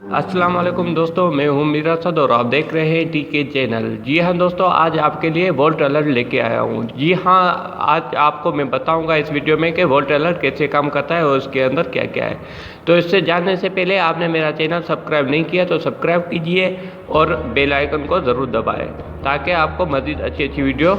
अस्सलाम वालेकुम दोस्तों, मैं हूं मीरा सद और आप देख रहे हैं टीके चैनल। जी हां दोस्तों, आज आपके लिए वोल्ट अलर्ट लेके आया हूं। जी हां, आज आपको मैं बताऊंगा इस वीडियो में कि वोल्ट अलर्ट कैसे काम करता है और उसके अंदर क्या क्या है। तो इससे जानने से पहले आपने मेरा चैनल सब्सक्राइब नहीं किया तो सब्सक्राइब कीजिए और बेल आइकन को ज़रूर दबाएँ ताकि आपको मज़ीद अच्छी अच्छी वीडियो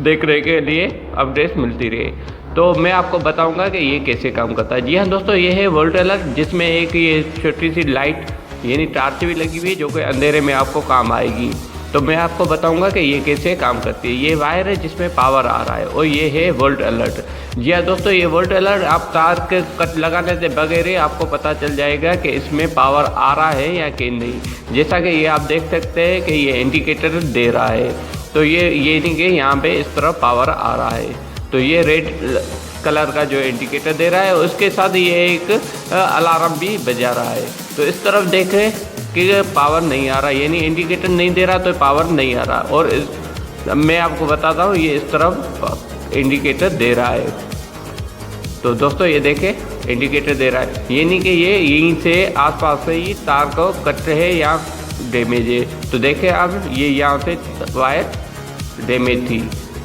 देखने के लिए अपडेट्स मिलती रहे। तो मैं आपको बताऊंगा कि ये कैसे काम करता है। जी हाँ दोस्तों, ये है वोल्ट अलर्ट, जिसमें एक ये छोटी सी लाइट यानी टॉर्च भी लगी हुई है जो कि अंधेरे में आपको काम आएगी। तो मैं आपको बताऊंगा कि ये कैसे काम करती है। ये वायर है जिसमें पावर आ रहा है और ये है वोल्ट अलर्ट। जी हाँ दोस्तों, ये वोल्ट अलर्ट आप तार के कट लगाने से बगैर ही आपको पता चल जाएगा कि इसमें पावर आ रहा है या कि नहीं। जैसा कि ये आप देख सकते हैं कि ये इंडिकेटर दे रहा है। तो ये नहीं कि यहाँ पे इस तरफ पावर आ रहा है। तो ये रेड कलर का जो इंडिकेटर दे रहा है, उसके साथ ये एक अलार्म भी बजा रहा है। तो इस तरफ देखें कि पावर नहीं आ रहा, यानी इंडिकेटर नहीं दे रहा तो पावर नहीं आ रहा। और मैं आपको बताता हूँ, ये इस तरफ इंडिकेटर दे रहा है। तो दोस्तों ये देखें, इंडिकेटर दे रहा है, ये नहीं कि ये यहीं से आसपास से ही तार को कट रहे या डैमेज है। तो देखें अब ये यहाँ से वायर डैमेज थी,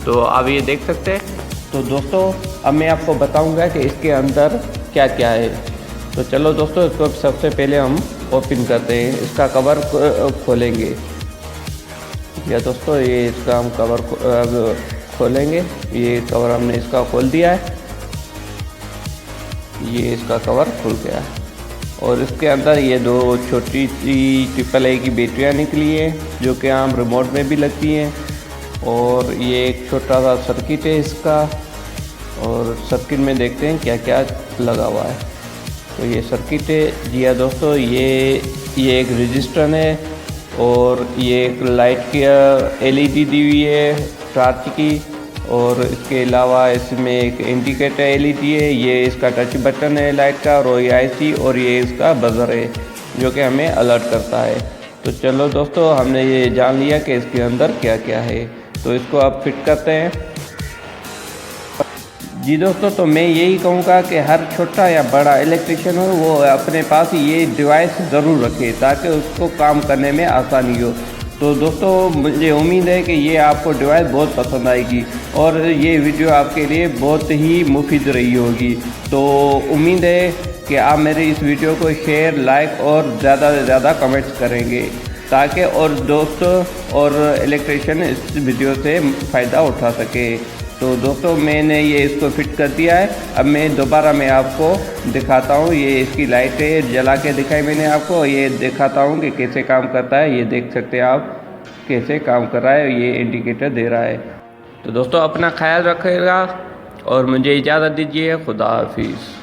तो अब ये देख सकते हैं। तो दोस्तों अब मैं आपको बताऊंगा कि इसके अंदर क्या क्या है। तो चलो दोस्तों, इसको सबसे पहले हम ओपन करते हैं, इसका कवर खोलेंगे। या दोस्तों ये इसका हम कवर खोलेंगे। ये कवर हमने इसका खोल दिया है, ये इसका कवर खुल गया और इसके अंदर ये दो छोटी सी AAA की बैटरियाँ निकली हैं जो कि आम रिमोट में भी लगती हैं। और ये एक छोटा सा सर्किट है इसका, और सर्किट में देखते हैं क्या क्या लगा हुआ है। तो ये सर्किट है। जी हाँ दोस्तों, ये एक रजिस्टर है और ये एक लाइट की LED दी हुई है टॉर्च की। और इसके अलावा इसमें एक इंडिकेटर LED है, ये इसका टच बटन है लाइट का, और ये IC और ये इसका बजर है जो कि हमें अलर्ट करता है। तो चलो दोस्तों, हमने ये जान लिया कि इसके अंदर क्या क्या है। तो इसको आप फिट करते हैं। जी दोस्तों, तो मैं यही कहूँगा कि हर छोटा या बड़ा इलेक्ट्रिशियन हो वो अपने पास ये डिवाइस ज़रूर रखे ताकि उसको काम करने में आसानी हो। तो दोस्तों मुझे उम्मीद है कि ये आपको डिवाइस बहुत पसंद आएगी और ये वीडियो आपके लिए बहुत ही मुफीद रही होगी। तो उम्मीद है कि आप मेरे इस वीडियो को शेयर, लाइक और ज़्यादा से ज़्यादा कमेंट्स करेंगे ताकि और दोस्तों और इलेक्ट्रिशियन इस वीडियो से फ़ायदा उठा सके। तो दोस्तों मैंने ये इसको फिट कर दिया है। अब मैं दोबारा आपको दिखाता हूँ। ये इसकी लाइट है, जला के दिखाई मैंने आपको। ये दिखाता हूँ कि कैसे काम करता है। ये देख सकते हैं आप कैसे काम कर रहा है, ये इंडिकेटर दे रहा है। तो दोस्तों अपना ख्याल रखिएगा और मुझे इजाज़त दीजिए। खुदा हाफिज़।